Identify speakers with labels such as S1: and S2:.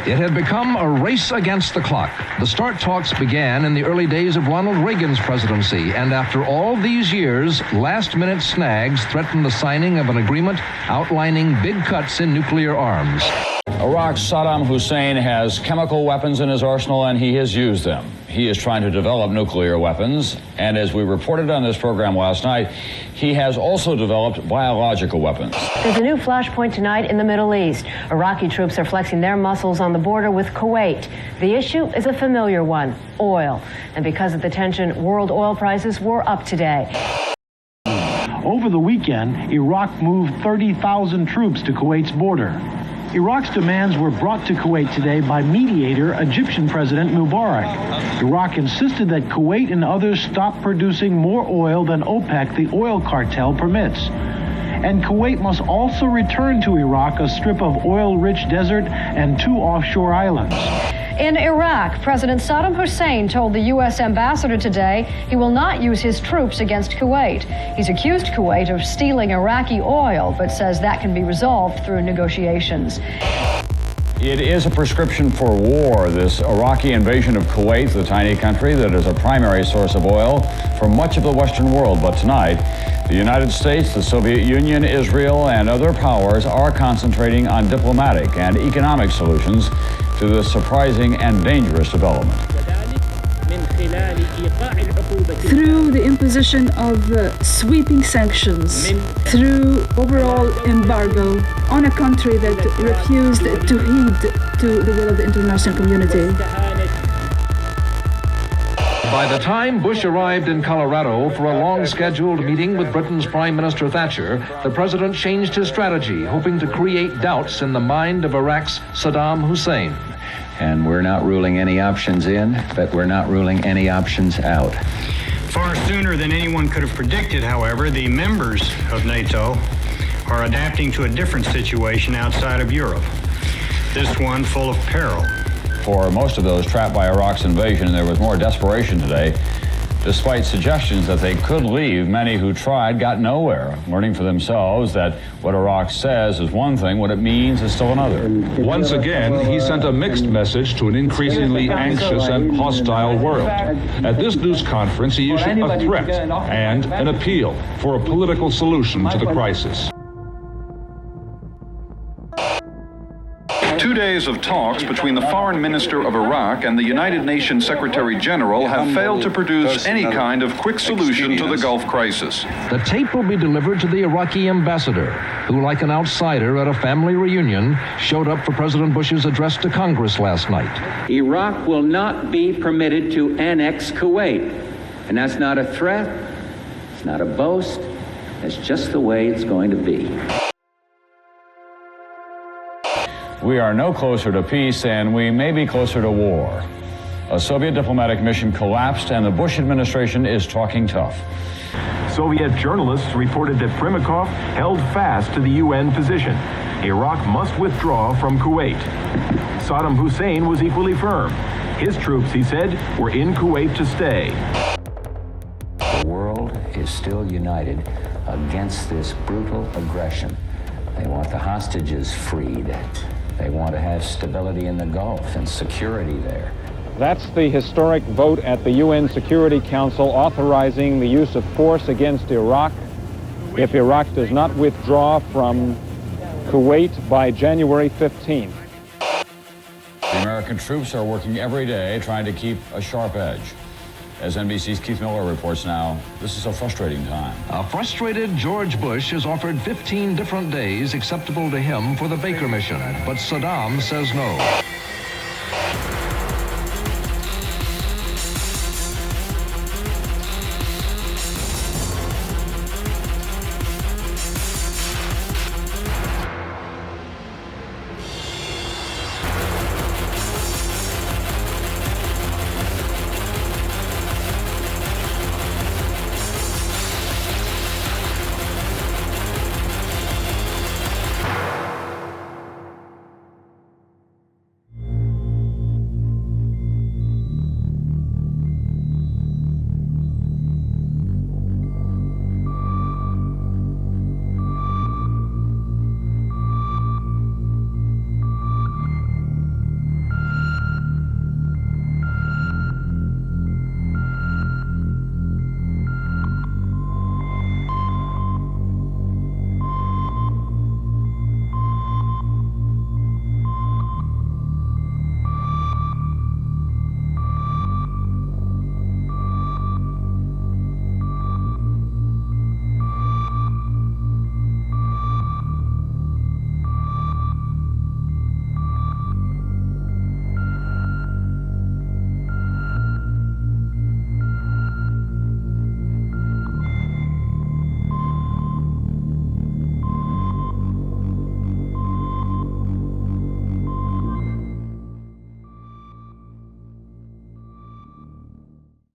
S1: It had become a race against the clock. The START talks began in the early days of Ronald Reagan's presidency, and after all these years, last-minute snags threatened the signing of an agreement outlining big cuts in nuclear arms.
S2: Iraq's Saddam Hussein has chemical weapons in his arsenal, and he has used them. He is trying to develop nuclear weapons, and as we reported on this program last night, he has also developed biological weapons.
S3: There's a new flashpoint tonight in the Middle East. Iraqi troops are flexing their muscles on the border with Kuwait. The issue is a familiar one, oil. And because of the tension, world oil prices were up today.
S4: Over the weekend, Iraq moved 30,000 troops to Kuwait's border. Iraq's demands were brought to Kuwait today by mediator Egyptian President Mubarak. Iraq insisted that Kuwait and others stop producing more oil than OPEC, the oil cartel, permits. And Kuwait must also return to Iraq a strip of oil-rich desert and 2 offshore islands.
S5: In Iraq, President Saddam Hussein told the U.S. ambassador today he will not use his troops against Kuwait. He's accused Kuwait of stealing Iraqi oil, but says that can be resolved through negotiations.
S2: It is a prescription for war, this Iraqi invasion of Kuwait, the tiny country that is a primary source of oil for much of the Western world. But tonight, the United States, the Soviet Union, Israel, and other powers are concentrating on diplomatic and economic solutions to this surprising and dangerous development.
S6: Through the imposition of sweeping sanctions, through overall embargo on a country that refused to heed to the will of the international community.
S1: By the time Bush arrived in Colorado for a long-scheduled meeting with Britain's Prime Minister Thatcher, the president changed his strategy, hoping to create doubts in the mind of Iraq's Saddam Hussein.
S7: And we're not ruling any options in, but we're not ruling any options out.
S8: Far sooner than anyone could have predicted, however, the members of NATO are adapting to a different situation outside of Europe. This one full of peril.
S2: For most of those trapped by Iraq's invasion, there was more desperation today. Despite suggestions that they could leave, many who tried got nowhere, learning for themselves that what Iraq says is one thing, what it means is still another.
S9: Once again, he sent a mixed message to an increasingly anxious and hostile world. At this news conference, he issued a threat and an appeal for a political solution to the crisis.
S10: 2 days of talks between the foreign minister of Iraq and the United Nations Secretary General have failed to produce any kind of quick solution to the Gulf crisis.
S1: The tape will be delivered to the Iraqi ambassador, who, like an outsider at a family reunion, showed up for President Bush's address to Congress last night.
S7: Iraq will not be permitted to annex Kuwait. And that's not a threat, it's not a boast, it's just the way it's going to be.
S2: We are no closer to peace, and we may be closer to war. A Soviet diplomatic mission collapsed, and the Bush administration is talking tough.
S11: Soviet journalists reported that Primakov held fast to the UN position. Iraq must withdraw from Kuwait. Saddam Hussein was equally firm. His troops, he said, were in Kuwait to stay.
S7: The world is still united against this brutal aggression. They want the hostages freed. They want to have stability in the Gulf and security there.
S12: That's the historic vote at the UN Security Council authorizing the use of force against Iraq if Iraq does not withdraw from Kuwait by January 15th.
S2: The American troops are working every day trying to keep a sharp edge. As NBC's Keith Miller reports now, this is a frustrating time.
S1: A frustrated George Bush has offered 15 different days acceptable to him for the Baker mission, but Saddam says no.